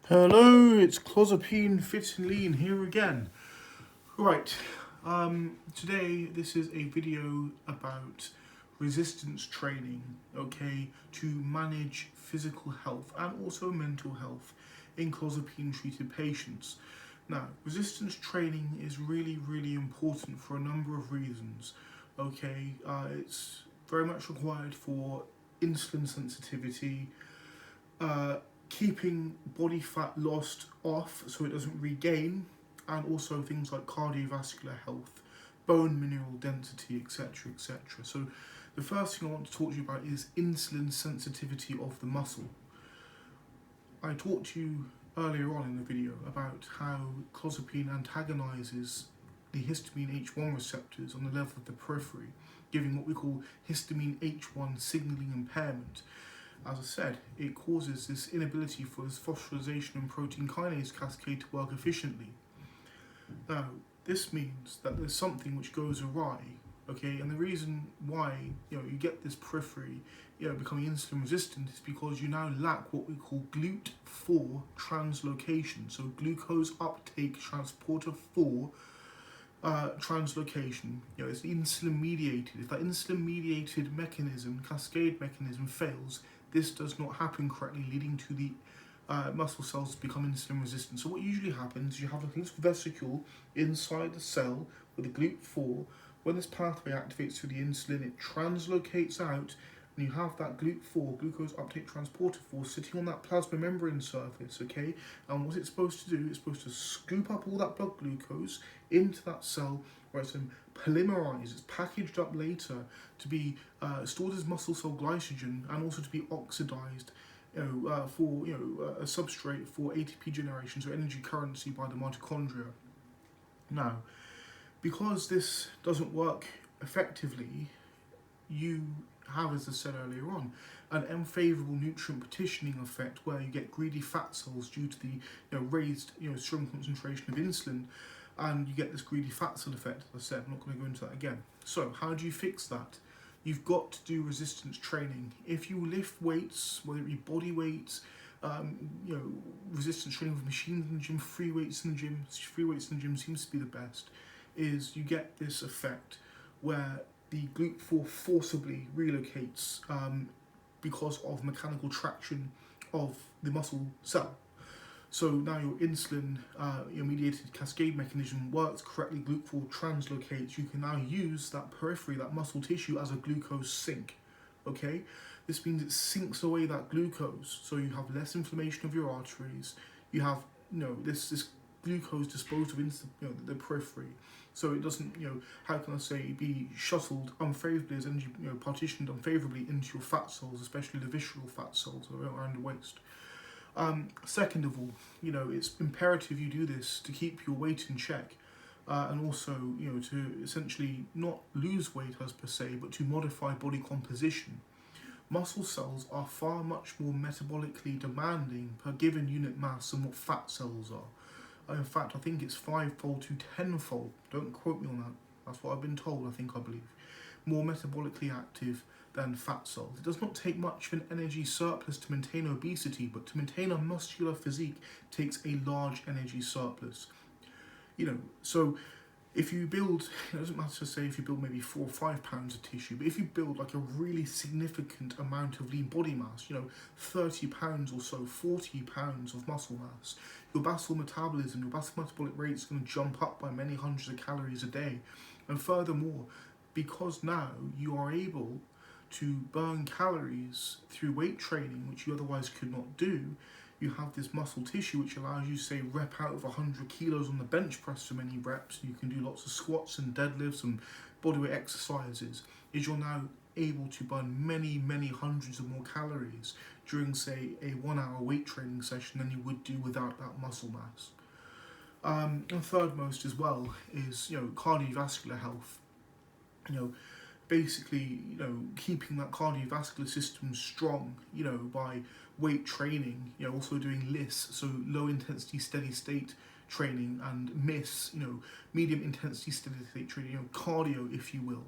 Hello, it's clozapine fit and lean here again. Right, today this is a video about resistance training, okay, to manage physical health and also mental health in clozapine treated patients. Now, resistance training is really important for a number of reasons, okay. It's very much required for insulin sensitivity, uh, keeping body fat lost off so it doesn't regain, and also things like cardiovascular health, bone mineral density, etc. etc. So, the first thing I want to talk to you about is insulin sensitivity of the muscle. I talked to you earlier on in the video about how clozapine antagonizes the histamine H1 receptors on the level of the periphery, giving what we call histamine H1 signaling impairment. As I said, it causes this inability for this phosphorylation and protein kinase cascade to work efficiently. Now, this means that there's something which goes awry, okay? And the reason why you get this periphery becoming insulin resistant is because you now lack what we call GLUT4 translocation. So glucose uptake transporter 4 translocation. It's insulin mediated. If that insulin mediated mechanism, cascade mechanism, fails, this does not happen correctly, leading to the muscle cells become insulin resistant. So what usually happens is you have a little vesicle inside the cell with a GLUT4. When this pathway activates through the insulin, it translocates out, and you have that GLUT4, glucose uptake transporter 4, sitting on that plasma membrane surface, okay? And what it's supposed to do, it's supposed to scoop up all that blood glucose into that cell where it's polymerized, it's packaged up later to be stored as muscle cell glycogen and also to be oxidized for a substrate for ATP generation, so energy currency by the mitochondria. Now, because this doesn't work effectively, you have, as I said earlier on, an unfavorable nutrient partitioning effect where you get greedy fat cells due to the raised serum concentration of insulin, and you get this greedy fat cell effect. As I said, I'm not going to go into that again. So how do you fix that? You've got to do resistance training. If you lift weights, whether it be body weights, resistance training with machines in the gym, free weights in the gym seems to be the best, is you get this effect where the GLUT4 forcibly relocates because of mechanical traction of the muscle cell. So now your insulin, your mediated cascade mechanism works correctly, GLUT4 translocates, you can now use that periphery, that muscle tissue, as a glucose sink, okay? This means it sinks away that glucose, so you have less inflammation of your arteries, you have, this glucose disposed of into the periphery, so it doesn't, how can I say, be shuttled unfavorably as energy, partitioned unfavorably into your fat cells, especially the visceral fat cells around the waist. Second of all, it's imperative you do this to keep your weight in check, and also, to essentially not lose weight as per se, but to modify body composition. Muscle cells are far much more metabolically demanding per given unit mass than what fat cells are. In fact, I think it's 5-fold to 10-fold. Don't quote me on that. That's what I've been told, I believe. More metabolically active than fat cells. It does not take much of an energy surplus to maintain obesity, but to maintain a muscular physique takes a large energy surplus. So if you build, it doesn't matter to say if you build maybe 4 or 5 pounds of tissue, but if you build like a really significant amount of lean body mass, 30 pounds or so, 40 pounds of muscle mass, your basal metabolism, your basal metabolic rate is going to jump up by many hundreds of calories a day. And furthermore, because now you are able to burn calories through weight training, which you otherwise could not do, you have this muscle tissue which allows you to, say, rep out of 100 kilos on the bench press for many reps. You can do lots of squats and deadlifts and bodyweight exercises. Is you're now able to burn many hundreds of more calories during, say, a 1 hour weight training session than you would do without that muscle mass. And third most as well is cardiovascular health. Basically, keeping that cardiovascular system strong, by weight training, also doing LISS, so low intensity steady state training, and MISS, medium intensity steady state training, cardio, if you will.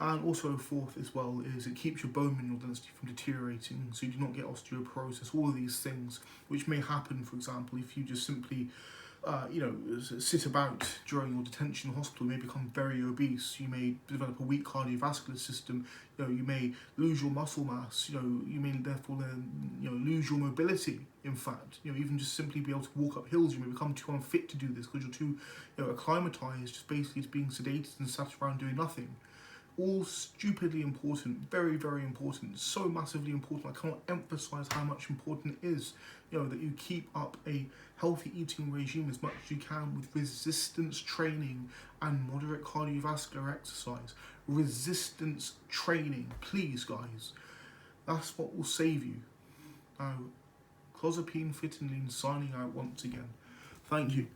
And also fourth as well is it keeps your bone mineral density from deteriorating, so you do not get osteoporosis. All of these things which may happen, for example, if you just simply sit about during your detention in hospital, you may become very obese, you may develop a weak cardiovascular system, you may lose your muscle mass, you may therefore then, lose your mobility, in fact, even just simply be able to walk up hills, you may become too unfit to do this because you're too, acclimatized, just basically to being sedated and sat around doing nothing. All stupidly important, very, very important, so massively important. I cannot emphasize how much important it is, that you keep up a healthy eating regime as much as you can with resistance training and moderate cardiovascular exercise. Resistance training, please, guys. That's what will save you. Now, clozapine, fit and lean, signing out once again. Thank you.